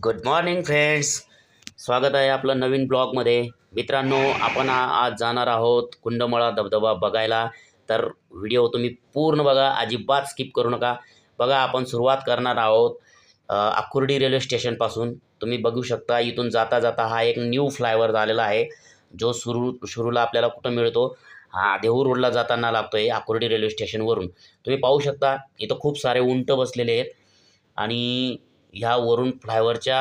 Good morning friends. स्वागत आहे आपलं नवीन ब्लॉगमध्ये. मित्रांनो, आपण आज जाणार आहोत कुंडमळा धबधबा बघायला. तर व्हिडिओ तुम्ही पूर्ण बघा, अजिबात स्किप करू नका. बघा, आपण सुरुवात करणार आहोत आकुर्डी रेल्वे स्टेशनपासून. तुम्ही बघू शकता, इथून जाता जाता हा एक न्यू फ्लायओव्हर झालेला आहे, जो सुरूला आपल्याला कुठं मिळतो, हा देहू रोडला जाताना लागतोय आकुर्डी रेल्वे स्टेशनवरून. तुम्ही पाहू शकता, इथं खूप सारे उंट बसलेले आहेत आणि ह्या वरून फ्लायओव्हरच्या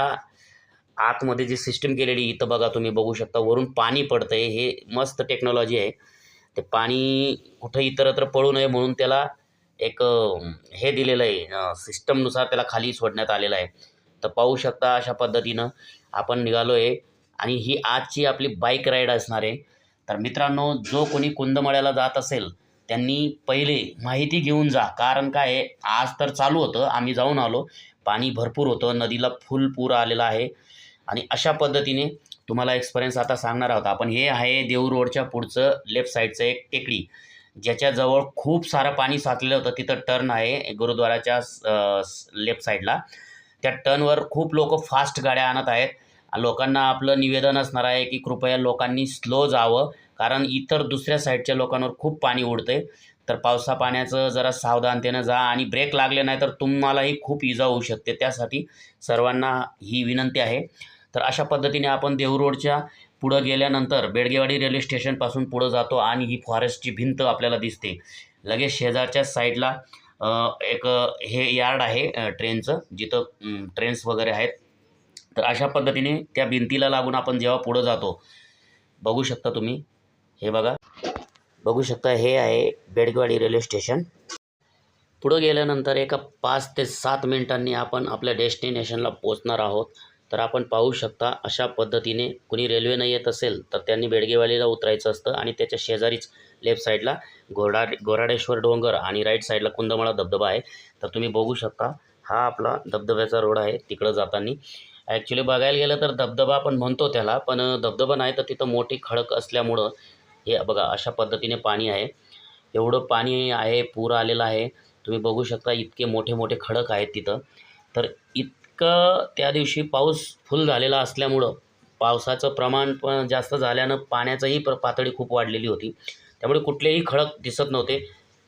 आतमध्ये जी सिस्टम केलेली इथं बघा, तुम्ही बघू शकता वरून पाणी पडतंय. हे मस्त टेक्नॉलॉजी आहे. ते पाणी कुठं इतरत्र पडू नये म्हणून त्याला एक हे दिलेलं आहे, सिस्टमनुसार त्याला खाली सोडण्यात आलेलं आहे. तर पाहू शकता, अशा पद्धतीनं आपण निघालो आहे आणि ही आजची आपली बाईक राईड असणार आहे. तर मित्रांनो, जो कोणी कुंदमळ्याला जात असेल त्यांनी पहिले माहिती घेऊन जा. कारण काय आहे, आज तर चालू होतं, आम्ही जाऊन आलो, पाणी भरपूर होतं, नदीला फुल पूर आलेला आहे आणि अशा पद्धतीने तुम्हाला एक्सपिरियन्स आता सांगणार आहोत आपण. हे आहे देहू रोडच्या पुढचं लेफ्ट साईडचं एक टेकडी, ज्याच्याजवळ खूप सारं पाणी साचलेलं होतं. तिथं टर्न आहे गुरुद्वाराच्या लेफ्ट साईडला. त्या टर्नवर खूप लोक फास्ट गाड्या आणत आहेत. लोकांना आपलं निवेदन असणार आहे की कृपया लोकांनी स्लो जावं, कारण इतर दुसऱ्या साईडच्या लोकांवर खूप पाणी उडतंय. तर पावसा पाण्याचं जरा सावधानतेनं जा आणि ब्रेक लागले नाही तर तुम्हालाही खूप इजा होऊ शकते. त्यासाठी सर्वांना ही विनंती आहे. तर अशा पद्धतीने आपण देहू रोडच्या पुढं गेल्यानंतर बेडगेवाडी रेल्वे स्टेशनपासून पुढं जातो आणि ही फॉरेस्टची भिंत आपल्याला दिसते. लगेच शेजारच्या साईडला एक हे यार्ड आहे ट्रेनचं, जिथं ट्रेन्स वगैरे आहेत. तर अशा पद्धतीने त्या भिंतीला लागून आपण जेव्हा पुढं जातो, बघू शकता तुम्ही, हे बघा, बघू शकता, हे आहे बेडगेवाडी रेल्वे स्टेशन. पुढं गेल्यानंतर एका 5 ते 7 मिनिटांनी आपण आपल्या डेस्टिनेशनला पोहोचणार आहोत. तर आपण पाहू शकता, अशा पद्धतीने कुणी रेल्वेनं येत असेल तर त्यांनी बेडगेवाडीला उतरायचं असतं आणि त्याच्या शेजारीच लेफ्ट साईडला गोराडेश्वर डोंगर आणि राईट साईडला कुंदमळा धबधबा आहे. तर तुम्ही बघू शकता, हा आपला धबधब्याचा रोड आहे तिकडं जाताना. ॲक्च्युली बघायला गेलं तर धबधबा आपण म्हणतो त्याला, पण धबधबा नाही, तर तिथं मोठी खडक असल्यामुळं हे बघा अशा पद्धतीने पाणी आहे. एवढं पाणी आहे, पूर आलेला आहे. तुम्ही बघू शकता, इतके मोठे मोठे खडक आहेत तिथं. तर इतकं त्या दिवशी पाऊस फुल झालेला असल्यामुळं, पावसाचं प्रमाण पण जास्त झाल्यानं पाण्याचंही पातळी खूप वाढलेली होती. त्यामुळे कुठलेही खडक दिसत नव्हते.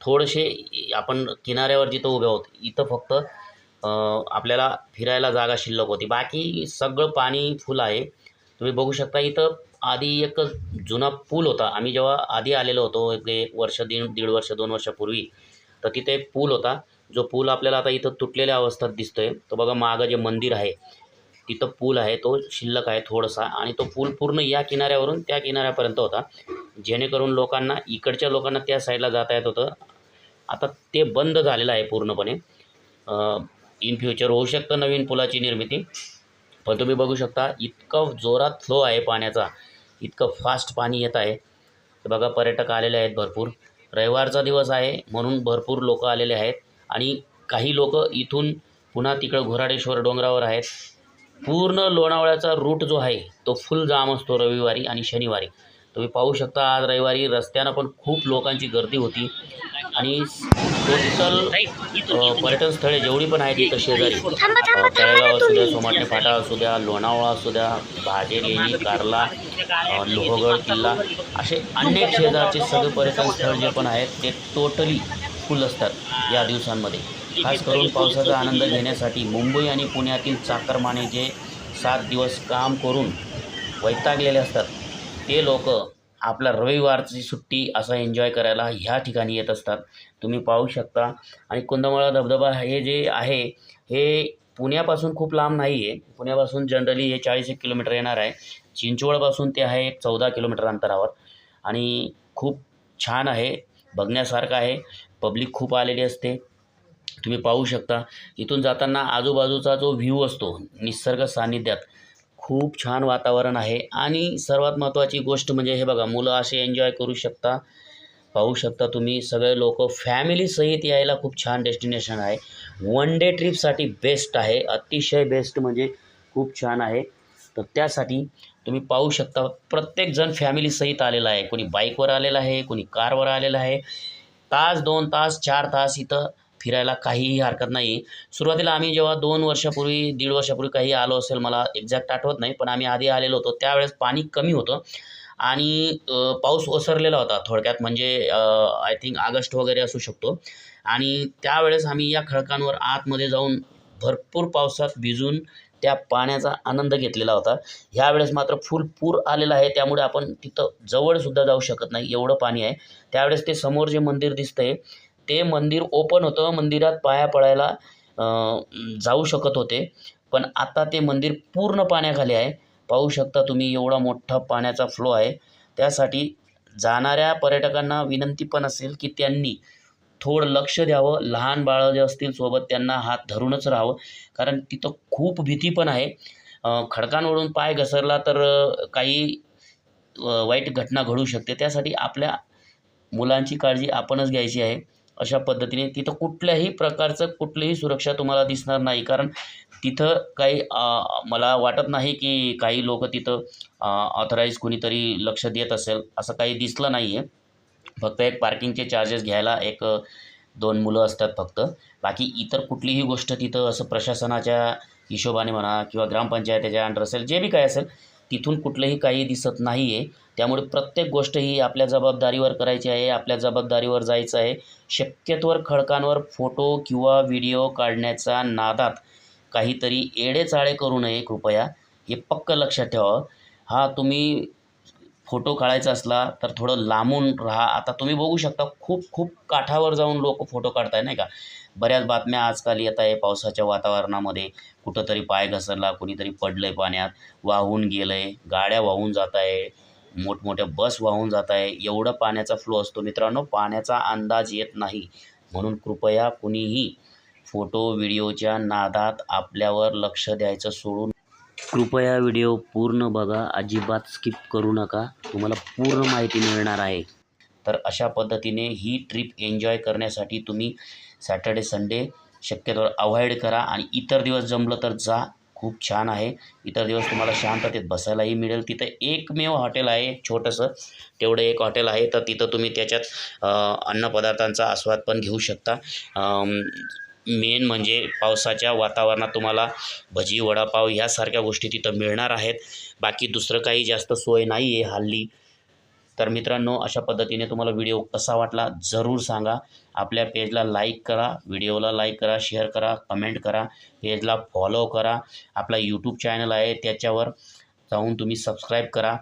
थोडेसे आपण किनाऱ्यावर जिथं उभे आहोत, इथं फक्त आपल्याला फिरायला जागा शिल्लक होती. बाकी सगळं पाणी फुल आहे. तुम्ही बघू शकता, इथं आधी एक जुना पूल होता. आम्ही जेव्हा आधी आलेलो होतो, एक वर्ष, दीड वर्ष, 2 वर्षापूर्वी, तर तिथे एक पूल होता. जो पूल आपल्याला आता इथं तुटलेल्या अवस्थेत दिसतोय. तो बघा, मागं जे मंदिर आहे तिथं पूल आहे, तो शिल्लक आहे थोडासा, आणि तो पूल पूर्ण या किनाऱ्यावरून त्या किनाऱ्यापर्यंत होता, जेणेकरून लोकांना, इकडच्या लोकांना त्या साईडला जाता येत होतं. आता ते बंद झालेलं आहे पूर्णपणे. इन फ्युचर होऊ शकतं नवीन पुलाची निर्मिती. पण तुम्ही बघू शकता, इतकं जोरात फ्लो आहे पाण्याचा, इतकं फास्ट पाणी येत आहे. हे बघा, पर्यटक आलेले आहेत भरपूर. रविवारचा दिवस आहे म्हणून भरपूर लोक आलेले आहेत आणि काही लोक इथून पुन्हा तिकडं घोराडेश्वर डोंगरावर आहेत. पूर्ण लोणावळ्याचा रूट जो आहे तो फुल जाम असतो रविवारी आणि शनिवारी. तुम्ही पाहू शकता, आज रविवारी रस्त्यानं पण खूप लोकांची गर्दी होती आणि टोटल पर्यटन स्थळे जेवढी पण आहेत इथं शेजारी, तळेगाव असू द्या, सोमाटणे फाटा असू द्या, लोणावळा असू द्या, भाजे, लेणी, कारला, लोहगड किल्ला, असे अनेक शेजारचे सगळे पर्यटन स्थळ जे पण आहेत ते टोटली फुल असतात या दिवसांमध्ये. खास करून पावसाचा आनंद घेण्यासाठी मुंबई आणि पुण्यातील चाकरमाने जे 7 दिवस काम करून वैतागलेले असतात, ते लोक आपला रविवारची सुट्टी असा एन्जॉय करायला ह्या ठिकाणी येत असतात. तुम्ही पाहू शकता. आणि कुंदमळा धबधबा हे जे आहे, हे पुण्यापासून खूप लांब नाही आहे. पुण्यापासून जनरली हे 40 किलोमीटर येणार आहे. चिंचवडपासून ते आहे एक 14 किलोमीटर अंतरावर आणि खूप छान आहे, बघण्यासारखं आहे. पब्लिक खूप आलेली असते. तुम्ही पाहू शकता, इथून जाताना आजूबाजूचा जो व्ह्यू असतो निसर्ग सान्निध्यात, खूप छान वातावरण आहे. आणि सर्वात महत्त्वाची गोष्ट म्हणजे हे बघा, मुलं असे एन्जॉय करू शकता. पाहू शकता तुम्ही, सगळे लोक फॅमिलीसहित यायला खूप छान डेस्टिनेशन आहे. वन डे ट्रिपसाठी बेस्ट आहे, अतिशय बेस्ट, म्हणजे खूप छान आहे. तर त्यासाठी तुम्ही पाहू शकता, प्रत्येकजण फॅमिलीसहित आलेला आहे. कोणी बाईकवर आलेला आहे, कोणी कारवर आलेला आहे. तास, 2 तास, 4 तास इथं फिरायला काहीही हरकत नाही. सुरुवातीला आम्ही जेव्हा 2 वर्षापूर्वी, 1.5 वर्षापूर्वी काही आलो असेल, मला एक्झॅक्ट आठवत नाही, पण आम्ही आधी आलेलो होतो. त्यावेळेस पाणी कमी होतं आणि पाऊस ओसरलेला होता थोडक्यात, म्हणजे आय थिंक ऑगस्ट वगैरे असू शकतो. आणि त्यावेळेस आम्ही या खडकांवर आतमध्ये जाऊन भरपूर पावसात भिजून त्या पाण्याचा आनंद घेतलेला होता. ह्यावेळेस मात्र फुल पूर आलेला आहे, त्यामुळे आपण तिथं जवळसुद्धा जाऊ शकत नाही, एवढं पाणी आहे. त्यावेळेस ते समोर जे मंदिर दिसतंय, ते मंदिर ओपन होतं. मंदिरात पाया पडायला अ, जाऊ शकत होते. पण आता ते मंदिर पूर्ण पाण्याखाली आहे. पाहू शकता तुम्ही, एवढा मोठा पाण्याचा फ्लो आहे. त्यासाठी जाणाऱ्या पर्यटकांना विनंती पण असेल, की त्यांनी थोडं लक्ष द्यावं. लहान बाळं जे असतील सोबत, त्यांना हात धरूनच राहावं. कारण तिथं खूप भीती पण आहे. खडकांवरून पाय घसरला तर काही वाईट घटना घडू शकते. त्यासाठी आपल्या मुलांची काळजी आपणच घ्यायची आहे. अशा पद्धतीने तिथं कुठल्याही प्रकारचं कुठलीही सुरक्षा तुम्हाला दिसणार नाही. कारण तिथं काही मला वाटत नाही की काही लोकं तिथं ऑथराइज कुणीतरी लक्ष देत असेल, असं काही दिसलं नाही आहे. फक्त एक पार्किंगचे चार्जेस घ्यायला एक 2 मुलं असतात फक्त. बाकी इतर कुठलीही गोष्ट तिथं असं प्रशासनाच्या हिशोबाने म्हणा किंवा ग्रामपंचायतीच्या अंडर असेल, जे बी काही असेल, तिथून कुठलंही काही दिसत नाही आहे. त्यामुळे प्रत्येक गोष्ट ही आपल्या जबाबदारीवर करायची आहे, आपल्या जबाबदारीवर जायचं आहे. शक्यतोवर खडकांवर फोटो किंवा व्हिडिओ काढण्याच्या नादात काहीतरी येडेचाळे करू नये कृपया. हे पक्कं लक्षात ठेवावं. हां, तुम्ही फोटो काढायचा असला तर थोडं लांबून राहा. आता तुम्ही बघू शकता, खूप खूप काठावर जाऊन लोकं फोटो काढताय नाही का. बऱ्याच बातम्या आजकाल येत आहे पावसाच्या वातावरणामध्ये. कुठंतरी पाय घसरला, कुणीतरी पडलंय पाण्यात, वाहून गेलंय, गाड्या वाहून जात आहे, मोठमोठ्या बस वाहून जात आहे. एवढा पाण्याचा फ्लो असतो मित्रांनो, पाण्याचा अंदाज येत नाही. म्हणून कृपया कुणीही फोटो व्हिडिओच्या नादात आपल्यावर लक्ष द्यायचं सोडून कृपया व्हिडिओ पूर्ण बघा, अजिबात स्किप करू नका. तुम्हाला पूर्ण माहिती मिळणार आहे. तर अशा पद्धतीने ही ट्रिप एन्जॉय करण्यासाठी तुम्ही सॅटर्डे, संडे शक्यतोवर अव्हॉइड करा आणि इतर दिवस जमलं तर जा. खूप छान आहे. इतर दिवस तुम्हाला शांततेत बसायलाही मिळेल. तिथं एकमेव हॉटेल आहे छोटंसं, तेवढं एक हॉटेल आहे. तर तिथं तुम्ही त्याच्यात अन्नपदार्थांचा आस्वाद पण घेऊ शकता. मेन म्हणजे पावसाच्या वातावरणात तुम्हाला भजी, वडापाव ह्यासारख्या गोष्टी तिथं मिळणार आहेत. बाकी दुसरं काही जास्त सोय नाही आहे हल्ली. तर मित्रांनो, अशा पद्धतीने तुम्हाला व्हिडिओ कसा वाटला जरूर सांगा. आपल्या पेजला लाईक करा, व्हिडिओला लाईक करा, शेअर करा, कमेंट करा, पेजला फॉलो करा. आपला यूट्यूब चॅनल आहे, त्याच्यावर जाऊन तुम्ही सबस्क्राईब करा.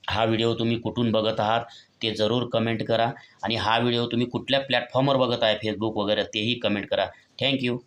हा व्हिडिओ तुम्ही कुठून बघत आहात ते जरूर कमेंट करा आणि हा व्हिडिओ तुम्ही कुठल्या प्लॅटफॉर्मवर बघत आहे, फेसबुक वगैरे, तेही कमेंट करा. Thank you.